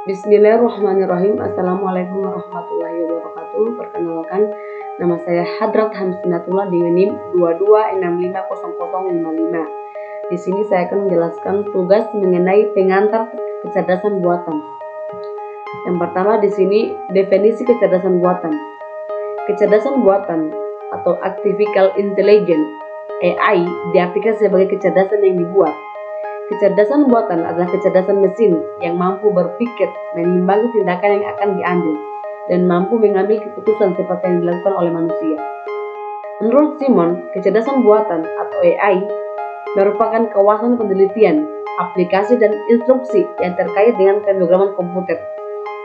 Bismillahirrahmanirrahim. Assalamualaikum warahmatullahi wabarakatuh. Perkenalkan, nama saya Hadrat Hamsinatullah dengan NIM 22650055. Di sini saya akan menjelaskan tugas mengenai pengantar kecerdasan buatan. Yang pertama di sini definisi kecerdasan buatan. Kecerdasan buatan atau artificial intelligence (AI) diartikan sebagai kecerdasan yang dibuat. Kecerdasan buatan adalah kecerdasan mesin yang mampu berpikir, menimbang tindakan yang akan diambil, dan mampu mengambil keputusan seperti yang dilakukan oleh manusia. Menurut Simon, kecerdasan buatan atau AI merupakan kawasan penelitian, aplikasi, dan instruksi yang terkait dengan pemrograman komputer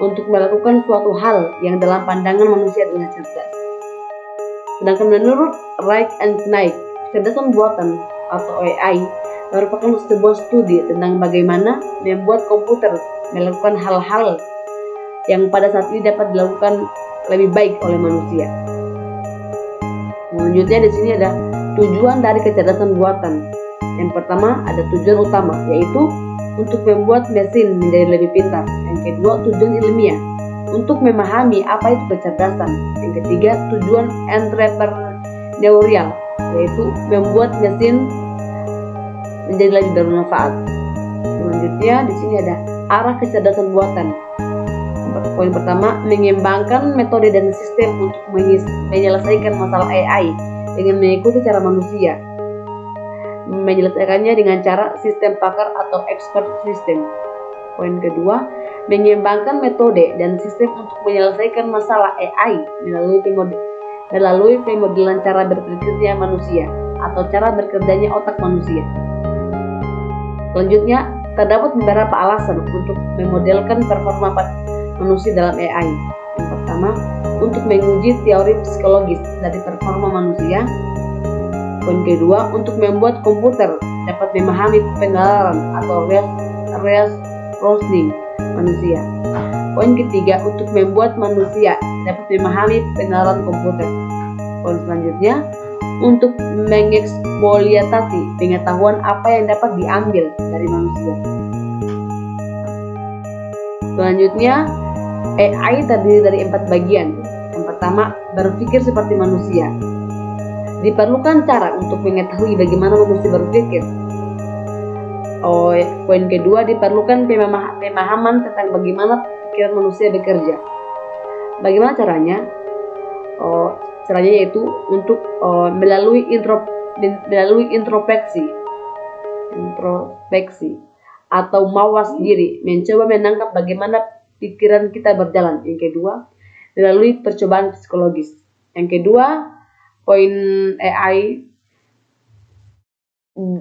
untuk melakukan suatu hal yang dalam pandangan manusia adalah cerdas. Sedangkan menurut Reich and Knight, kecerdasan buatan atau AI merupakan sebuah studi tentang bagaimana membuat komputer melakukan hal-hal yang pada saat ini dapat dilakukan lebih baik oleh manusia. Selanjutnya di sini ada tujuan dari kecerdasan buatan. Yang pertama ada tujuan utama, yaitu untuk membuat mesin menjadi lebih pintar. Yang kedua tujuan ilmiah, untuk memahami apa itu kecerdasan. Yang ketiga tujuan entrepreneurial, yaitu membuat mesin menjadi lebih bermanfaat. Selanjutnya di sini ada arah kecerdasan buatan. Poin pertama, mengembangkan metode dan sistem untuk menyelesaikan masalah AI dengan mengikuti cara manusia. Menyelesaikannya dengan cara sistem pakar atau expert system. Poin kedua, mengembangkan metode dan sistem untuk menyelesaikan masalah AI melalui pemodelan cara berpikirnya manusia atau cara bekerjanya otak manusia. Selanjutnya, terdapat beberapa alasan untuk memodelkan performa manusia dalam AI. Yang pertama, untuk menguji teori psikologis dari performa manusia. Poin kedua, untuk membuat komputer dapat memahami pengenalan atau reasoning manusia. Poin ketiga, untuk membuat manusia dapat memahami pengenalan komputer. Poin selanjutnya, untuk mengeksploitasi pengetahuan apa yang dapat diambil dari manusia. Selanjutnya, AI terdiri dari 4 bagian. Yang pertama, berpikir seperti manusia. Diperlukan cara untuk mengetahui bagaimana manusia berpikir. Poin kedua, diperlukan pemahaman tentang bagaimana pikiran manusia bekerja. Bagaimana caranya? Caranya yaitu untuk melalui introspeksi atau mawas diri, mencoba menangkap bagaimana pikiran kita berjalan. Yang kedua, melalui percobaan psikologis. Yang kedua, poin AI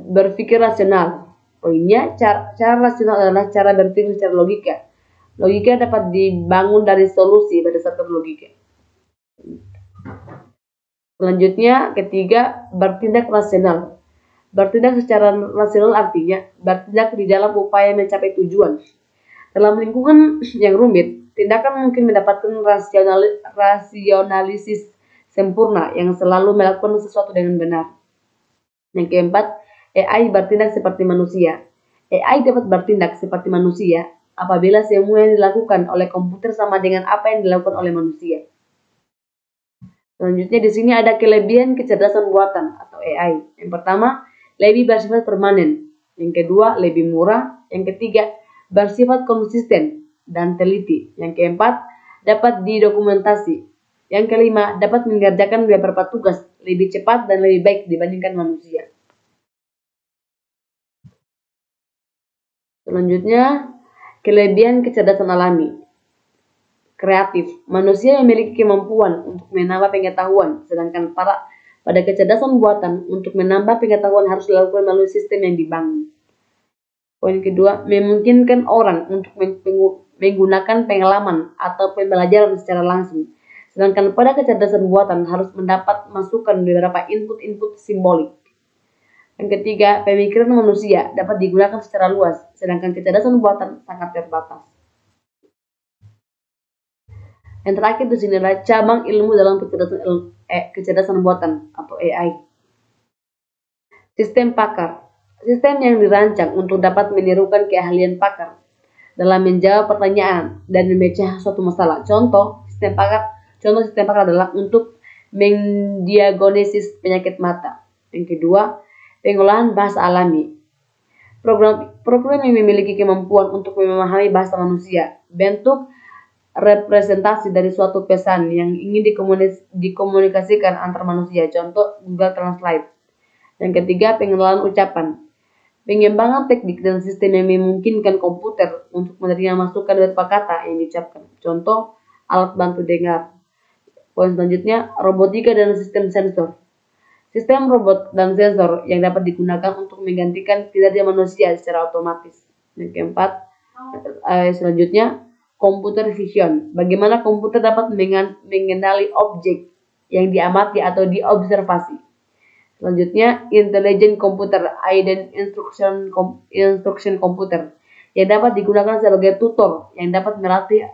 berpikir rasional. Poinnya, cara rasional adalah cara berpikir secara logika. Logika dapat dibangun dari solusi berdasarkan logika. Selanjutnya, ketiga, bertindak rasional. Bertindak secara rasional artinya bertindak di dalam upaya mencapai tujuan. Dalam lingkungan yang rumit, tindakan mungkin mendapatkan rasionalisis sempurna yang selalu melakukan sesuatu dengan benar. Yang keempat, AI bertindak seperti manusia. AI dapat bertindak seperti manusia apabila semua yang dilakukan oleh komputer sama dengan apa yang dilakukan oleh manusia. Selanjutnya di sini ada kelebihan kecerdasan buatan atau AI. Yang pertama, lebih bersifat permanen. Yang kedua, lebih murah. Yang ketiga, bersifat konsisten dan teliti. Yang keempat, dapat didokumentasi. Yang kelima, dapat mengerjakan beberapa tugas lebih cepat dan lebih baik dibandingkan manusia. Selanjutnya, kelebihan kecerdasan alami. Kreatif. Manusia memiliki kemampuan untuk menambah pengetahuan, sedangkan pada kecerdasan buatan, untuk menambah pengetahuan harus dilakukan melalui sistem yang dibangun. Poin kedua, memungkinkan orang untuk menggunakan pengalaman atau pembelajaran secara langsung, sedangkan pada kecerdasan buatan harus mendapat masukan beberapa input simbolik. Yang ketiga, pemikiran manusia dapat digunakan secara luas, sedangkan kecerdasan buatan sangat terbatas. Yang terakhir di sini adalah cabang ilmu dalam kecerdasan buatan atau AI. Sistem pakar. Sistem yang dirancang untuk dapat menirukan keahlian pakar. dalam menjawab pertanyaan dan memecah suatu masalah. Contoh sistem pakar adalah untuk mendiagnosis penyakit mata. Yang kedua, pengolahan bahasa alami. Program yang memiliki kemampuan untuk memahami bahasa manusia, bentuk representasi dari suatu pesan yang ingin dikomunikasikan antar manusia. Contoh Google Translate. Yang ketiga, pengenalan ucapan. Pengembangan teknik dan sistem yang memungkinkan komputer untuk menerima masukan berupa kata yang diucapkan. Contoh, alat bantu dengar. Poin selanjutnya, robotika dan sistem sensor. Sistem robot dan sensor yang dapat digunakan untuk menggantikan kinerja manusia secara otomatis. Yang keempat, selanjutnya, computer vision. Bagaimana komputer dapat mengenali objek yang diamati atau diobservasi. Selanjutnya, intelligent computer, dan instruction computer yang dapat digunakan sebagai tutor yang dapat melatih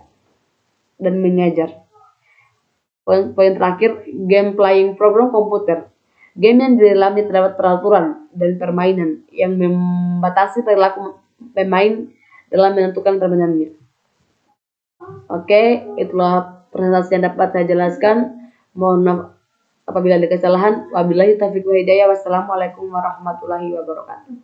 dan mengajar. Poin terakhir, game playing program komputer. Game yang di dalamnya terdapat peraturan dan permainan yang membatasi perilaku pemain dalam menentukan permainannya. Oke, itulah presentasi yang dapat saya jelaskan. Mohon maaf apabila ada kesalahan. Wabillahi taufiq wal hidayah. Wassalamualaikum warahmatullahi wabarakatuh.